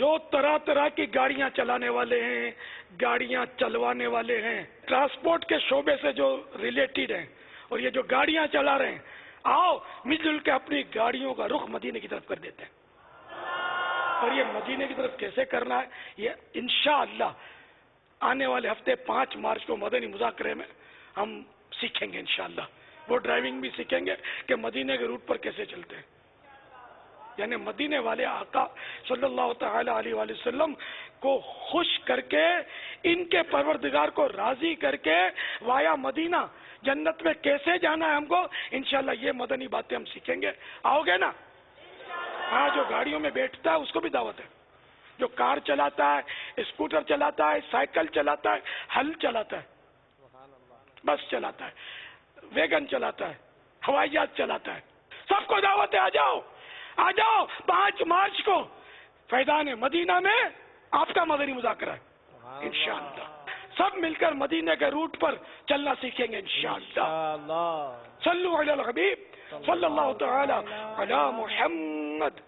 جو طرح طرح کی گاڑیاں چلانے والے ہیں، گاڑیاں چلوانے والے ہیں، ٹرانسپورٹ کے شعبے سے جو ریلیٹڈ ہیں، اور یہ جو گاڑیاں چلا رہے ہیں، آؤ مل جل کے اپنی گاڑیوں کا رخ مدینے کی طرف کر دیتے ہیں۔ اور یہ مدینے کی طرف کیسے کرنا ہے، یہ انشاءاللہ آنے والے ہفتے 5 مارچ کو مدنی مذاکرے میں ہم سیکھیں گے انشاءاللہ۔ وہ ڈرائیونگ بھی سیکھیں گے کہ مدینے کے روٹ پر کیسے چلتے ہیں، یعنی مدینے والے آقا صلی اللہ تعالی علیہ وآلہ وسلم کو خوش کر کے، ان کے پروردگار کو راضی کر کے وایا مدینہ جنت میں کیسے جانا ہے ہم کو، انشاءاللہ یہ مدنی باتیں ہم سیکھیں گے۔ آؤ گے نا؟ ہاں، جو گاڑیوں میں بیٹھتا ہے اس کو بھی دعوت ہے، جو کار چلاتا ہے، اسکوٹر چلاتا ہے، سائیکل چلاتا ہے، ہل چلاتا ہے، بس چلاتا ہے، ویگن چلاتا ہے، ہوائی جہاز چلاتا ہے، سب کو دعوت ہے، آ جاؤ آ جاؤ 5 مارچ کو فیضان مدینہ میں آپ کا مدنی مذاکرہ ہے انشاءاللہ۔ سب مل کر مدینہ کے روٹ پر چلنا سیکھیں گے انشاءاللہ۔ صلو علی الحبیب صلی اللہ تعالی علی محمد۔